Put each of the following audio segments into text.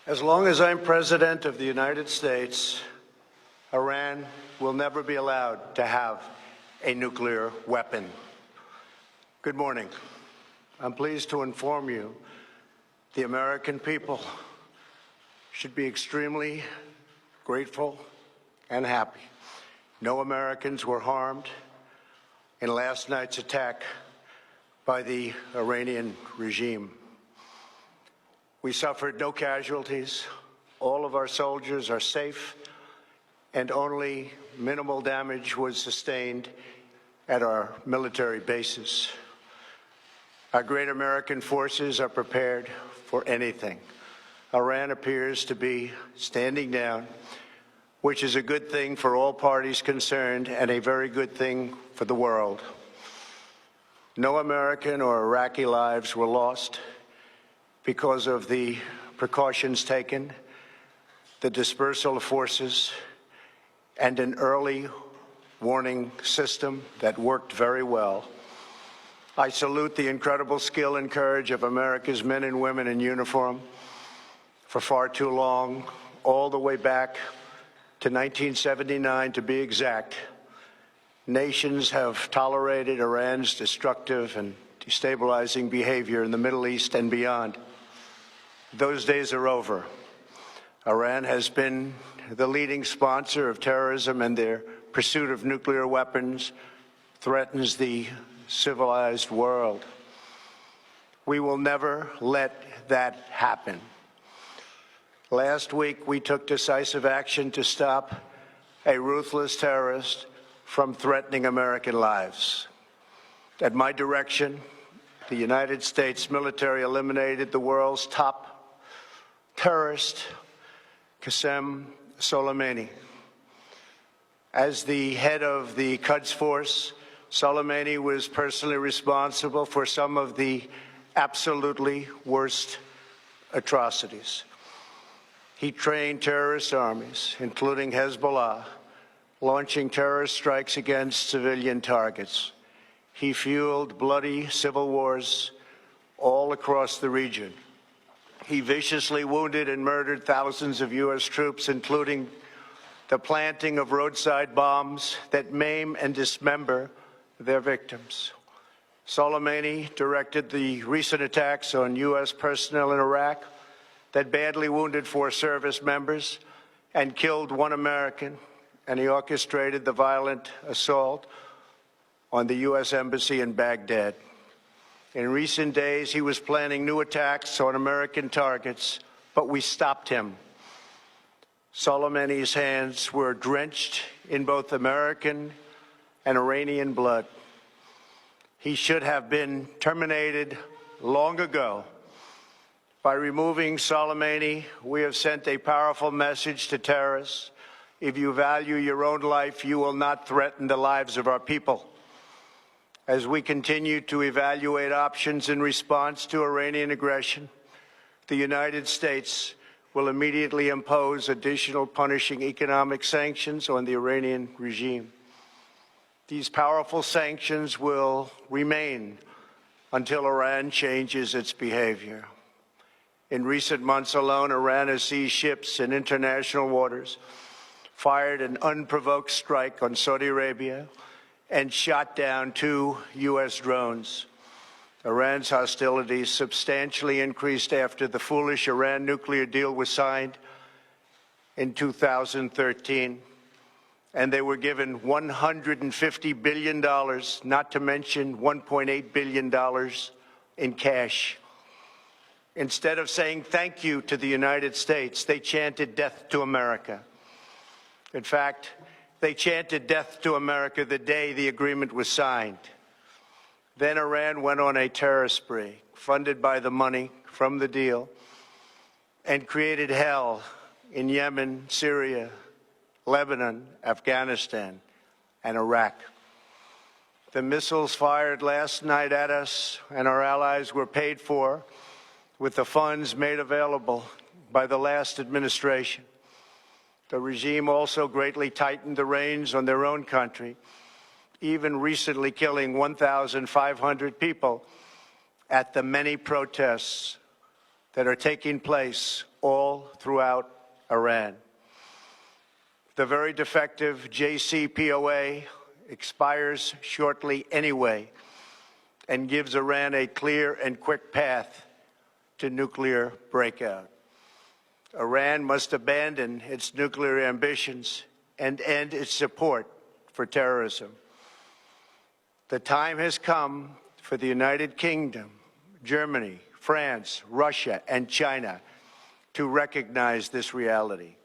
As long as I'm President of the United States, Iran will never be allowed to have a nuclear weapon. Good morning. I'm pleased to inform you the American people should be extremely grateful and happy. No Americans were harmed in last night's attack by the Iranian regime. We suffered no casualties. All of our soldiers are safe, and only minimal damage was sustained at our military bases. Our great American forces are prepared for anything. Iran appears to be standing down, which is a good thing for all parties concerned and a very good thing for the world. No American or Iraqi lives were lost because of the precautions taken, the dispersal of forces, and an early warning system that worked very well. I salute the incredible skill and courage of America's men and women in uniform. For far too long, all the way back to 1979 to be exact, nations have tolerated Iran's destructive and destabilizing behavior in the Middle East and beyond. Those days are over. Iran has been the leading sponsor of terrorism, and their pursuit of nuclear weapons threatens the civilized world. We will never let that happen. Last week, we took decisive action to stop a ruthless terrorist from threatening American lives. At my direction, the United States military eliminated the world's top terrorist, Qasem Soleimani. As the head of the Quds Force, Soleimani was personally responsible for some of the absolutely worst atrocities. He trained terrorist armies, including Hezbollah, launching terrorist strikes against civilian targets. He fueled bloody civil wars all across the region. He viciously wounded and murdered thousands of U.S. troops, including the planting of roadside bombs that maim and dismember their victims. Soleimani directed the recent attacks on U.S. personnel in Iraq that badly wounded 4 service members and killed 1 American, and he orchestrated the violent assault on the U.S. Embassy in Baghdad. In recent days, he was planning new attacks on American targets, but we stopped him. Soleimani's hands were drenched in both American and Iranian blood. He should have been terminated long ago. By removing Soleimani, we have sent a powerful message to terrorists. If you value your own life, you will not threaten the lives of our people. As we continue to evaluate options in response to Iranian aggression, the United States will immediately impose additional punishing economic sanctions on the Iranian regime. These powerful sanctions will remain until Iran changes its behavior. In recent months alone, Iran has seized ships in international waters, fired an unprovoked strike on Saudi Arabia, and shot down 2 U.S. drones. Iran's hostilities substantially increased after the foolish Iran nuclear deal was signed in 2013, and they were given $150 billion, not to mention $1.8 billion in cash. Instead of saying thank you to the United States, they chanted death to America. In fact, they chanted death to America the day the agreement was signed. Then Iran went on a terror spree, funded by the money from the deal, and created hell in Yemen, Syria, Lebanon, Afghanistan, and Iraq. The missiles fired last night at us and our allies were paid for with the funds made available by the last administration. The regime also greatly tightened the reins on their own country, even recently killing 1,500 people at the many protests that are taking place all throughout Iran. The very defective JCPOA expires shortly anyway and gives Iran a clear and quick path to nuclear breakout. Iran must abandon its nuclear ambitions and end its support for terrorism. The time has come for the United Kingdom, Germany, France, Russia, and China to recognize this reality.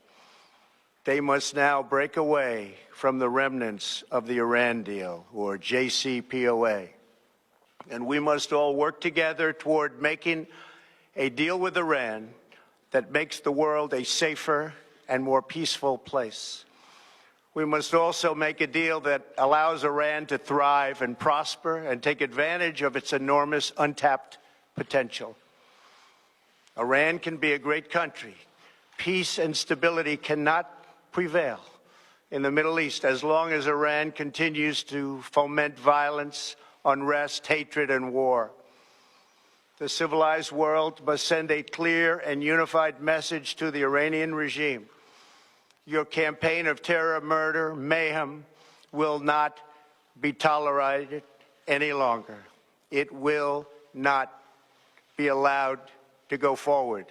They must now break away from the remnants of the Iran deal, or JCPOA. And we must all work together toward making a deal with Iran that makes the world a safer and more peaceful place. We must also make a deal that allows Iran to thrive and prosper and take advantage of its enormous untapped potential. Iran can be a great country. Peace and stability cannot prevail in the Middle East as long as Iran continues to foment violence, unrest, hatred, and war. The civilized world must send a clear and unified message to the Iranian regime. Your campaign of terror, murder, mayhem will not be tolerated any longer. It will not be allowed to go forward.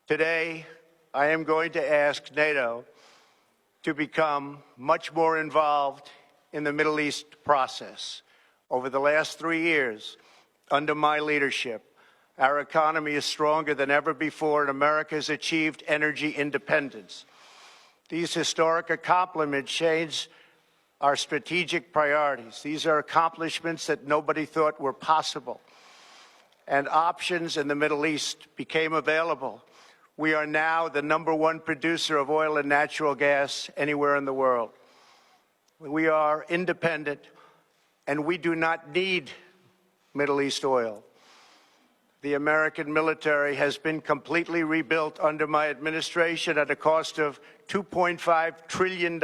Today, I am going to ask NATO to become much more involved in the Middle East process. Over the last 3 years, under my leadership, our economy is stronger than ever before, and America has achieved energy independence. These historic accomplishments change our strategic priorities. These are accomplishments that nobody thought were possible. And options in the Middle East became available. We are now the #1 producer of oil and natural gas anywhere in the world. We are independent, and we do not need Middle East oil. The American military has been completely rebuilt under my administration at a cost of $2.5 trillion.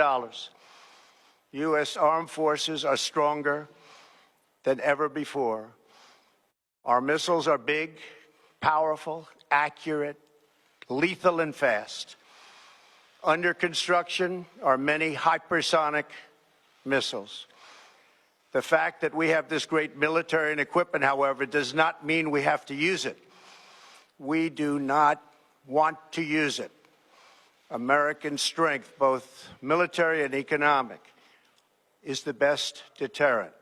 U.S. armed forces are stronger than ever before. Our missiles are big, powerful, accurate, lethal, and fast. Under construction are many hypersonic missiles. The fact that we have this great military and equipment, however, does not mean we have to use it. We do not want to use it. American strength, both military and economic, is the best deterrent.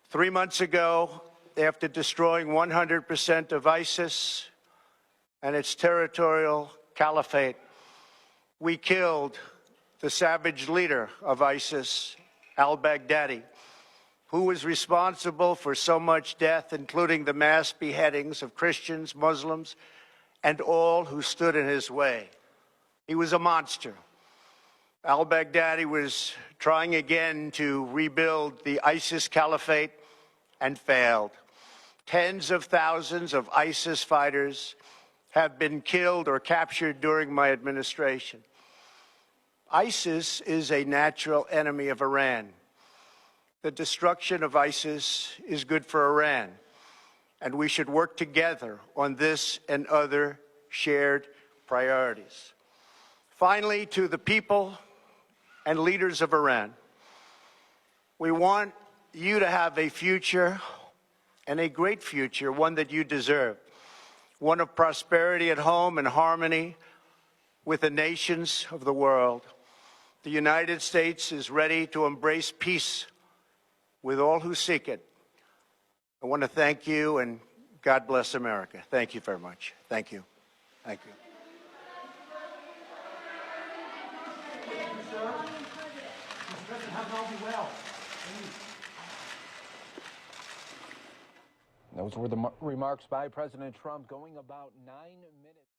3 months ago, after destroying 100% of ISIS and its territorial caliphate, we killed the savage leader of ISIS, al-Baghdadi, who was responsible for so much death, including the mass beheadings of Christians, Muslims, and all who stood in his way. He was a monster. Al-Baghdadi was trying again to rebuild the ISIS caliphate and failed. Tens of thousands of ISIS fighters have been killed or captured during my administration. ISIS is a natural enemy of Iran. The destruction of ISIS is good for Iran, and we should work together on this and other shared priorities. Finally, to the people and leaders of Iran, we want you to have a future, and a great future, one that you deserve, one of prosperity at home and harmony with the nations of the world. The United States is ready to embrace peace with all who seek it. I want to thank you, and God bless America. Thank you very much. Thank you. Thank you. Thank you, sir. Mr. President, have it all be well. Those were the remarks by President Trump going about 9 minutes.